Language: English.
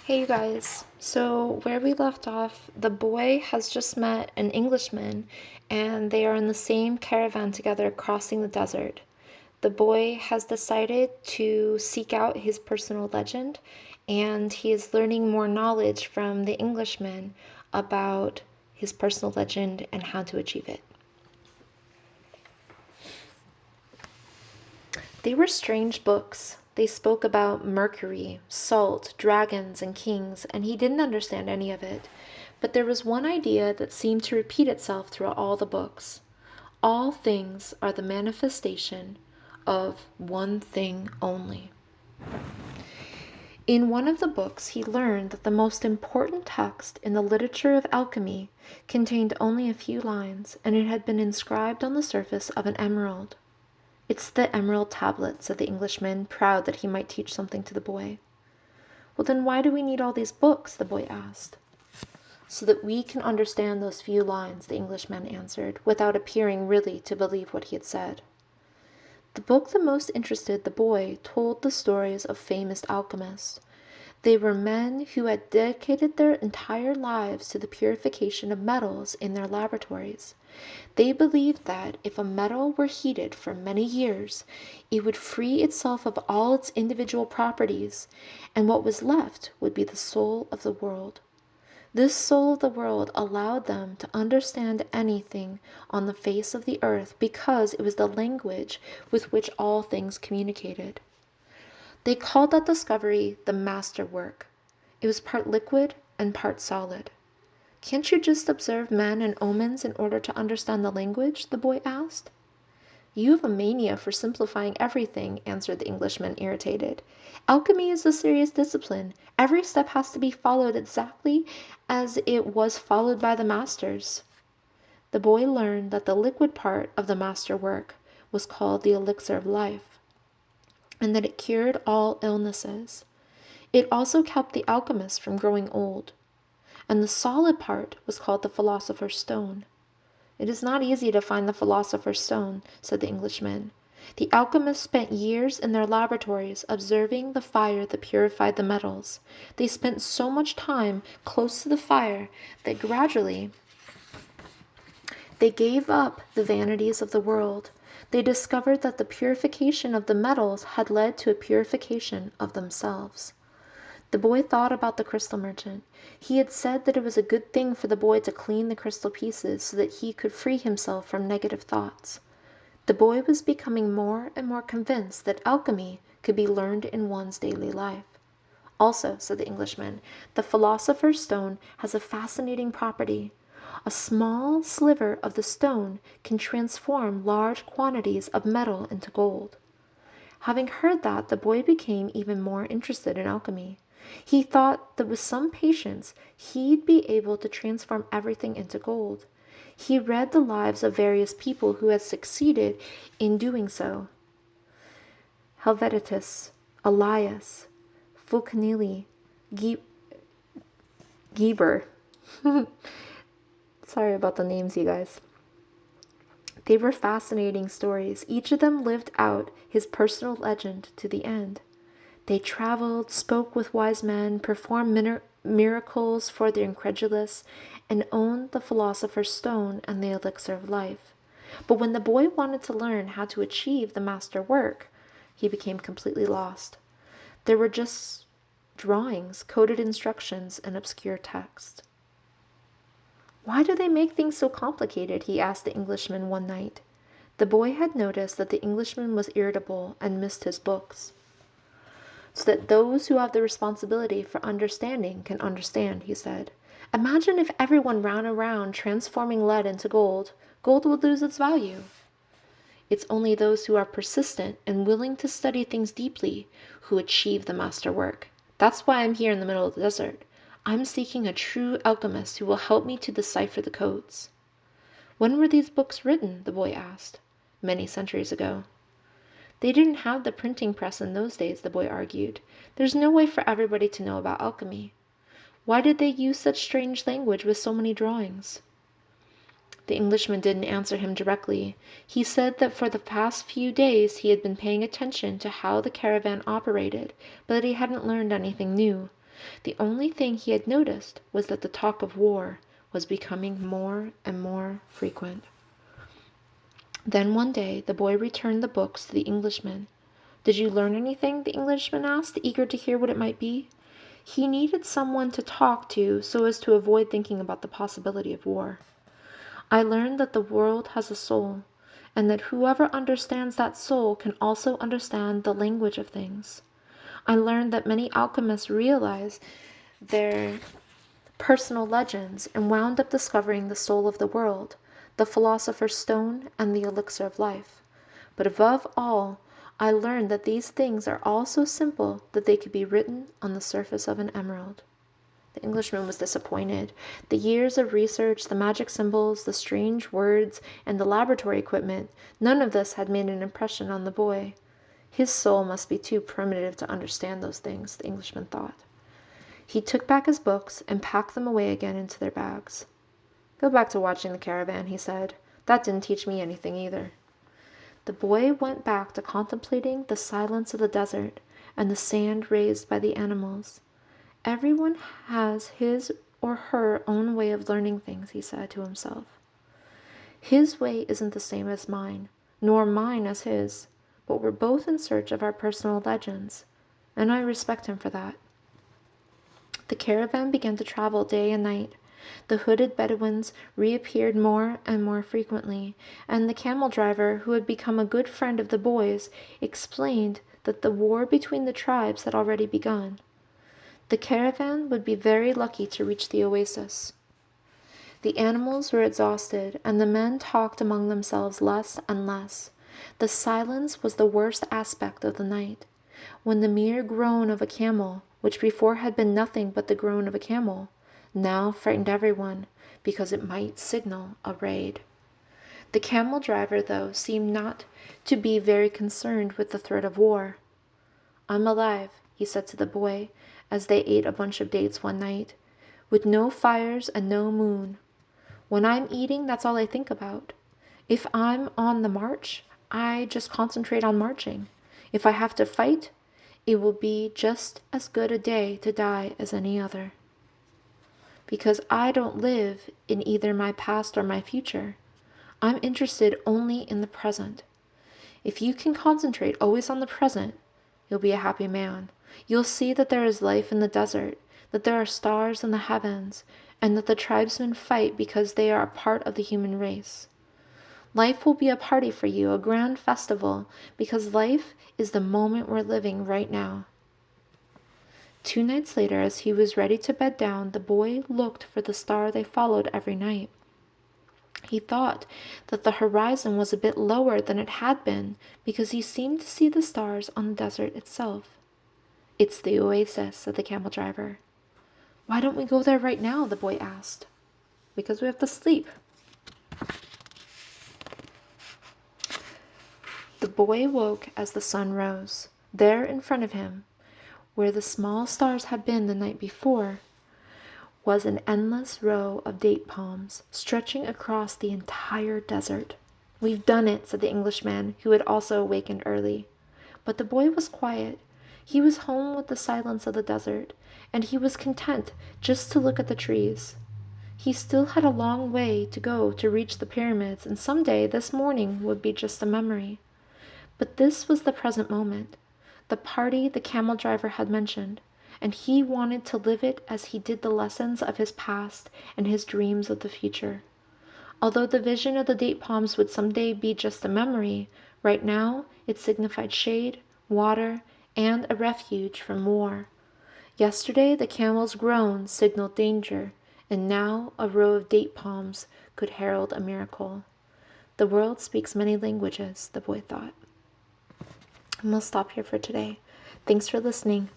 Hey you guys, so where we left off, the boy has just met an Englishman and they are in the same caravan together crossing the desert. The boy has decided to seek out his personal legend and he is learning more knowledge from the Englishman about his personal legend and how to achieve it. They were strange books. They spoke about Mercury, salt, dragons, and kings, and he didn't understand any of it. But there was one idea that seemed to repeat itself throughout all the books. All things are the manifestation of one thing only. In one of the books, he learned that the most important text in the literature of alchemy contained only a few lines, and it had been inscribed on the surface of an emerald. "It's the emerald tablet," said the Englishman, proud that he might teach something to the boy. "Well, then why do we need all these books?" the boy asked. "So that we can understand those few lines," the Englishman answered, without appearing really to believe what he had said. The book that most interested the boy told the stories of famous alchemists. They were men who had dedicated their entire lives to the purification of metals in their laboratories. They believed that if a metal were heated for many years, it would free itself of all its individual properties, and what was left would be the soul of the world. This soul of the world allowed them to understand anything on the face of the earth because it was the language with which all things communicated. They called that discovery the masterwork. It was part liquid and part solid. "Can't you just observe men and omens in order to understand the language?" the boy asked. "You have a mania for simplifying everything," answered the Englishman, irritated. "Alchemy is a serious discipline. Every step has to be followed exactly as it was followed by the masters." The boy learned that the liquid part of the master work was called the elixir of life, and that it cured all illnesses. It also kept the alchemist from growing old. And the solid part was called the philosopher's stone. "It is not easy to find the philosopher's stone," said the Englishman. "The alchemists spent years in their laboratories observing the fire that purified the metals. They spent so much time close to the fire that gradually they gave up the vanities of the world. They discovered that the purification of the metals had led to a purification of themselves." The boy thought about the crystal merchant. He had said that it was a good thing for the boy to clean the crystal pieces so that he could free himself from negative thoughts. The boy was becoming more and more convinced that alchemy could be learned in one's daily life. "Also," said the Englishman, "the philosopher's stone has a fascinating property. A small sliver of the stone can transform large quantities of metal into gold." Having heard that, the boy became even more interested in alchemy. He thought that with some patience he'd be able to transform everything into gold. He read the lives of various people who had succeeded in doing so. Helvetius, Elias, Fulcanelli, Geber. Sorry about the names, you guys. They were fascinating stories. Each of them lived out his personal legend to the end. They traveled, spoke with wise men, performed miracles for the incredulous, and owned the philosopher's stone and the elixir of life. But when the boy wanted to learn how to achieve the master work, he became completely lost. There were just drawings, coded instructions, and obscure text. "Why do they make things so complicated?" he asked the Englishman one night. The boy had noticed that the Englishman was irritable and missed his books. "So that those who have the responsibility for understanding can understand," he said. "Imagine if everyone ran around transforming lead into gold. Gold would lose its value." "It's only those who are persistent and willing to study things deeply who achieve the master work. That's why I'm here in the middle of the desert. I'm seeking a true alchemist who will help me to decipher the codes." "When were these books written?" the boy asked. "Many centuries ago." "They didn't have the printing press in those days," the boy argued. "There's no way for everybody to know about alchemy. Why did they use such strange language with so many drawings?" The Englishman didn't answer him directly. He said that for the past few days he had been paying attention to how the caravan operated, but that he hadn't learned anything new. The only thing he had noticed was that the talk of war was becoming more and more frequent. Then one day the boy returned the books to the Englishman. "Did you learn anything?" the Englishman asked, eager to hear what it might be. He needed someone to talk to so as to avoid thinking about the possibility of war. "I learned that the world has a soul, and that whoever understands that soul can also understand the language of things. I learned that many alchemists realized their personal legends and wound up discovering the soul of the world, the philosopher's stone, and the elixir of life. But above all, I learned that these things are all so simple that they could be written on the surface of an emerald." The Englishman was disappointed. The years of research, the magic symbols, the strange words, and the laboratory equipment, none of this had made an impression on the boy. His soul must be too primitive to understand those things, the Englishman thought. He took back his books and packed them away again into their bags. "Go back to watching the caravan," he said. "That didn't teach me anything either." The boy went back to contemplating the silence of the desert and the sand raised by the animals. "Everyone has his or her own way of learning things," he said to himself. "His way isn't the same as mine, nor mine as his, but we're both in search of our personal legends, and I respect him for that." The caravan began to travel day and night. The hooded Bedouins reappeared more and more frequently, and the camel driver, who had become a good friend of the boys, explained that the war between the tribes had already begun. The caravan would be very lucky to reach the oasis. The animals were exhausted, and the men talked among themselves less and less. The silence was the worst aspect of the night. When the mere groan of a camel, which before had been nothing but the groan of a camel, now frightened everyone, because it might signal a raid. The camel driver, though, seemed not to be very concerned with the threat of war. "I'm alive," he said to the boy, as they ate a bunch of dates one night, "with no fires and no moon. When I'm eating, that's all I think about. If I'm on the march, I just concentrate on marching. If I have to fight, it will be just as good a day to die as any other. Because I don't live in either my past or my future. I'm interested only in the present. If you can concentrate always on the present, you'll be a happy man. You'll see that there is life in the desert, that there are stars in the heavens, and that the tribesmen fight because they are a part of the human race. Life will be a party for you, a grand festival, because life is the moment we're living right now." 2 nights later, as he was ready to bed down, the boy looked for the star they followed every night. He thought that the horizon was a bit lower than it had been, because he seemed to see the stars on the desert itself. "It's the oasis," said the camel driver. "Why don't we go there right now?" the boy asked. "Because we have to sleep." The boy woke as the sun rose. There in front of him, where the small stars had been the night before, was an endless row of date palms stretching across the entire desert. "We've done it," said the Englishman, who had also awakened early. But the boy was quiet. He was home with the silence of the desert, and he was content just to look at the trees. He still had a long way to go to reach the pyramids, and someday this morning would be just a memory. But this was the present moment, the party the camel driver had mentioned, and he wanted to live it as he did the lessons of his past and his dreams of the future. Although the vision of the date palms would someday be just a memory, right now it signified shade, water, and a refuge from war. Yesterday the camel's groan signaled danger, and now a row of date palms could herald a miracle. The world speaks many languages, the boy thought. And we'll stop here for today. Thanks for listening.